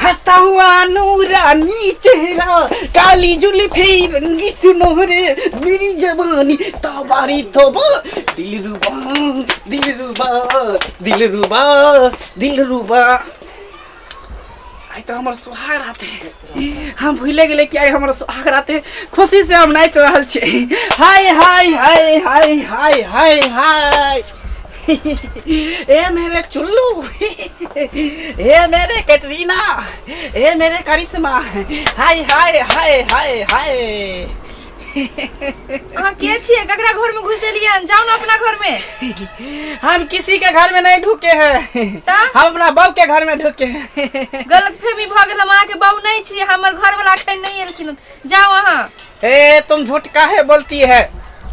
हंसता हुआ नूरानी चेहरा, काली जुल्फी रंगी सुनहरे, मेरी जवानी तबारी तौबा, दिलरुबा दिलरुबा दिलरुबा दिलरुबा। आई तो हमारे सुहाग रात है, हम भूले गए कि आई हमारे सुहाग रात है। खुशी से हम नाच रहा छे। हाय हाय हाय हाय हाय हाय हाय। ए मेरे चुल्लू, ए मेरे कैटरीना, ए मेरे करिश्मा, हाय हाय हाय हाय हाय। हाँ के छिए ककरा घर में घुस एलिए? जाओ ना अपना घर में। हम किसी के घर में नहीं ढुके हैं, हम अपना बहू के घर में ढुके हैं। गलतफहमी भ गेल, हम अहाँ के बहू नहीं छिए, हमर घर वाला अखन नहीं एलखिन। जाओ वहां। ए तुम झूठ काहे बोलती है?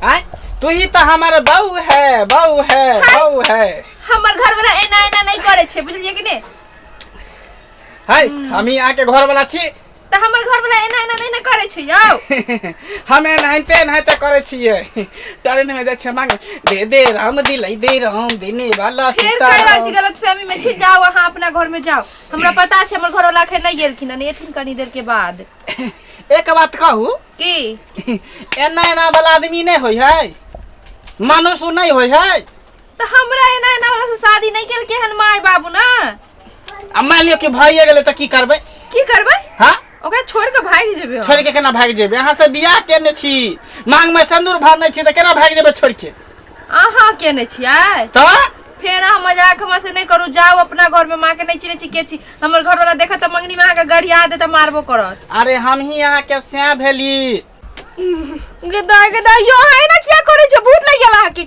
आय तू ही तो हमारा बहू है, बहू है, बहू है। हमर घर वाला एना एना नहीं करे छे, बुझलिए कि नहीं? हाय हम ही आके घर वाला छी, त हमर घर वाला एना एना नहीं न करे छे यौ। हमें नहते करे छिए। ट्रेन में जाय छे मांग दे दे राम दिलाई दे राम देने वाला सीता। फिर कह छी गलतफहमी में छी। जाओ वहां अपना घर में जाओ। हमरा पता छे हमर घर वाला अखन नहीं एलखिन, नहीं एथिन कनी देर के बाद। एक बात कहूं की एना एना वाला आदमी नहीं होय है, मनुष्य नहीं होय है। तो हमरा एना एना वाला से शादी नहीं केल के हन माय बाबू ना। अब मान लियो कि भाई गेले त की करबे? की करबे? हां ओकरा छोड़ के भाग जेबे। छोड़ के केना भाग जेबे? यहां से बियाह केने छी, मांग में सिंदूर भर नहीं छी त केना भाग जेबे छोड़ के? आहा केने छियै त फेर हम मजाक हम से नहीं करू। जाओ अपना घर में, मां के नहीं चिने छी के छी। हमर घर वाला देखत त मंगनी में आके गड़िया दे त मारबो करत। अरे हम ही यहां के स्या भेली। गदा गदा यो है ना, क्या करे छ? भूत लग गेला की?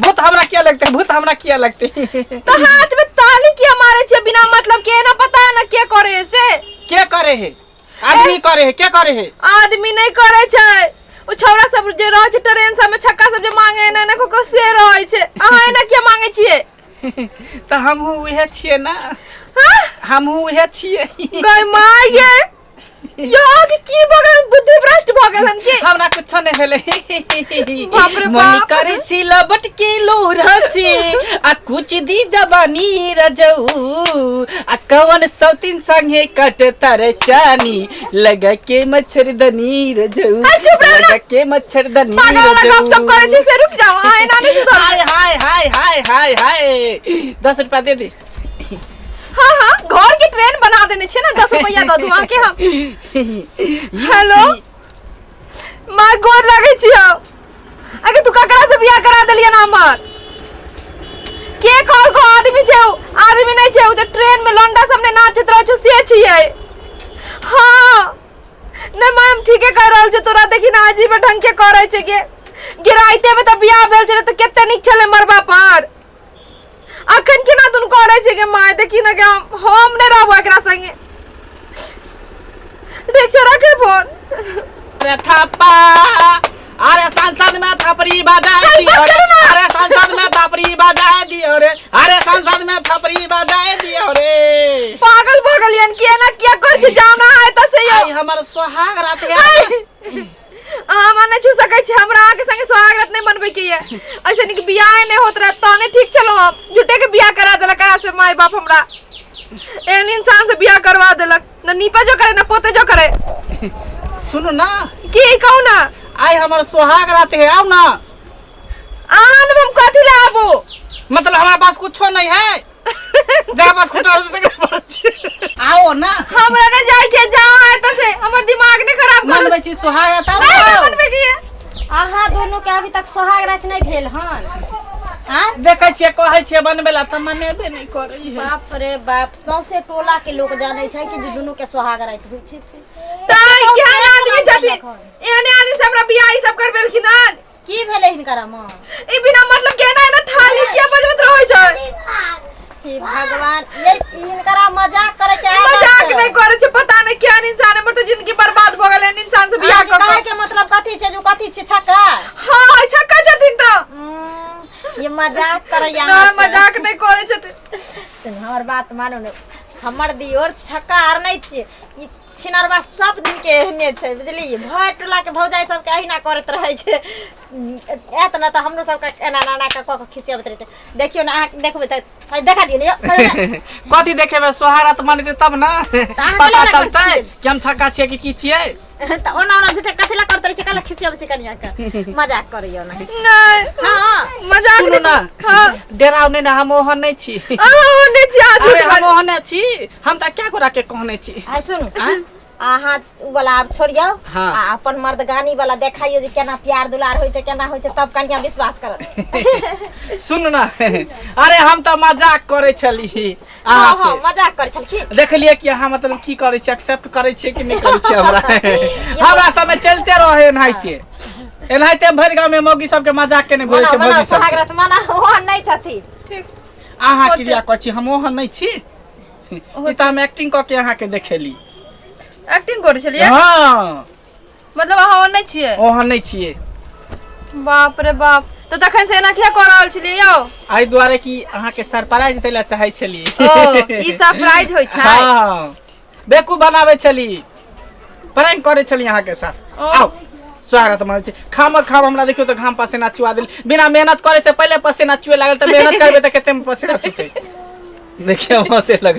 भूत हमरा क्या लगते? भूत हमरा क्या लगते? तो हाथ में ताली किया मारे छे बिना मतलब के? ना पता है ना के करे से? के करे है? आदमी करे है, के करे है? आदमी नहीं करे छे। ओ छौरा सब जे रह छे ट्रेन सब में, छक्का सब जे मांगे ना ना को से रहे छे। अहाँ ना के मांगे छिए? तो हम उहे छिए ना। हां हम उहे छिए। गय माये यो की बगल बुद्धि भ्रष्ट भ गेलन के? हमरा कुछ नहीं भेले। बाप रे मन करे सिलबट के लोर हसी, आ कुछ दी जवानी रजऊ, आ कवन सौतीन संगे कट तर चानी, लगा के मच्छरदनी रजऊ, लगा के मच्छरदनी रजऊ। सब करे छे से रुक जाओ। आए ना नहीं सुधर। हाय हाय हाय हाय हाय हाय 10 रुपया दे दे। हाँ हाँ घर की ट्रेन बना देने छे ना, 10 रुपया दो दुआ के हम। हेलो माय गोर लगे छियो। अगे तू ककरा से बियाह करा देलिया ना हमर? के कौन को आदमी छे? आदमी नहीं छे, तो ट्रेन में लंडा सबने नाचत रह छु से छिए। हां ने मैम ठीके कह रहल छ। तोरा देखि ना अजीब ढंग के करे छे के। गिराइते में त बियाह भेल छले त केते निक छले मरबा पर। अखन केना तुन करे छे के? माय देखि ना के हम ने रहबो एकरा संगे। देख छ रखे फोन। अरे थापा, अरे संसद में थपरी बजाए दियो रे। अरे संसद में थपरी बजाए दियो रे। अरे संसद में थपरी बजाए दियो रे। पागल भगलियन के ना क्या कर छ? जाना है त से आई हमर सुहाग रात है। हम न छू सकै छी। हमरा आके संगे स्वागत नहीं मनबे के ये। ऐसे निक बियाह नहीं होत रह तने ठीक चलो। हम झूठे के बियाह करा देलक कहा से माय बाप हमरा। एन इंसान से बियाह करवा देलक, न नीपे जो करे न पोते जो करे। सुनो ना की कहू ना, आई हमर सुहाग रात है, आओ ना। आहां ने हम कथि ले आबो? मतलब हमारे पास कुछ नहीं है। जरा पास खुटा हो तो आओ ना। हमरा ने जाय के जाओ है त से हमर दिमाग ने खराब कर। मनबे छी सुहाग रात? नहीं मनबे की। आहा दोनों के अभी तक सुहाग रात नहीं भेल हन। हां देखे छिए कहै छिए बनबेला त मनेबे नहीं करै है। बाप रे बाप, सौसे टोला के लोग जाने छै कि दोनों के सुहाग रात होय छै से। ताई केहन आदमी छथिन? एहने आदमी से हमरा बियाह ई सब करबेलखिन हन। की भेले हिनकरा मां? ई बिना मतलब के ना थाली के बजबत रहै छै। हे भगवान, ये इनकरा मजाक करे के? मजाक नहीं करे छे। पता नहीं क्या इंसान है, मतलब जिंदगी बर्बाद भ गेल इंसान से बियाह क कहे के मतलब कथि छे? जो कथि छे? छक्का? हां छक्का छथिन त। ये मजाक करे या? ना मजाक नहीं करे छथिन। सुन हमर बात मानो ने, हमर दियोर छक्का आर नहीं छे, ई छिनरवा सब दिन के एहने छै बुझलिए भर टोला के भौजाई सब के अहिना करत रहे छै एतना त हमरो सब के एना नाना का क खिसियाबत रहे छै देखियो ना अहाँ देखबै त देखा दियो ने कथी देखेबे सोहारत मानते तब ना पता चलतै कि हम छक्का छियै कि की छियै त ओना ओना झूठे कथिला करत रहे छै कला खिसियाबे छै कनिया के मजाक करियो ना नहीं हां मजाक सुनो ना हां डेराव ने ना हम ओहन नै छी नहीं छी अरे हम ओहने छी हम त क्या गोरा के कहने छी आ सुनु अहाँ वाला आप छोड़ियो आ अपन मर्दगानी वाला देखाइयो जे केना प्यार दुलार होय छै केना होय छै तब कनिया विश्वास करत सुन ना अरे हम त मजाक करे छली अहाँ से मजाक करे छलखिन देखलिए कि अहाँ मतलब की करे छी एक्सेप्ट करे छी कि नहीं करे छी हमरा सब में चलते रहे एनाहिते भर गांव में मौगी सब के मजाक केने घुरे छै मौगी सब सोहागरात मना ओहन नै छथि ठीक अहाँ क्रिया कर छी हम ओहन नै छी ई त हम एक्टिंग क के अहाँ के देखेली एक्टिंग करे छलिए हां मतलब अहाँ नहीं छिए ओहन नै छिए बाप रे बाप तो तखन से एना किया कर रहल छलिए यौ आई दुआरे कि अहाँ के सरप्राइज देला चाहै छली ओ ई सरप्राइज होय छै हां बेकू बनावे छली प्रैंक करे छली अहाँ के साथ आओ स्वागत माने छै खाम हमरा देखियो त घाम पसीना चुआ देल बिना मेहनत करे से पहले पसीना चुए लागल त मेहनत करबे त केते में पसीना चुते देखियो हंसे लगल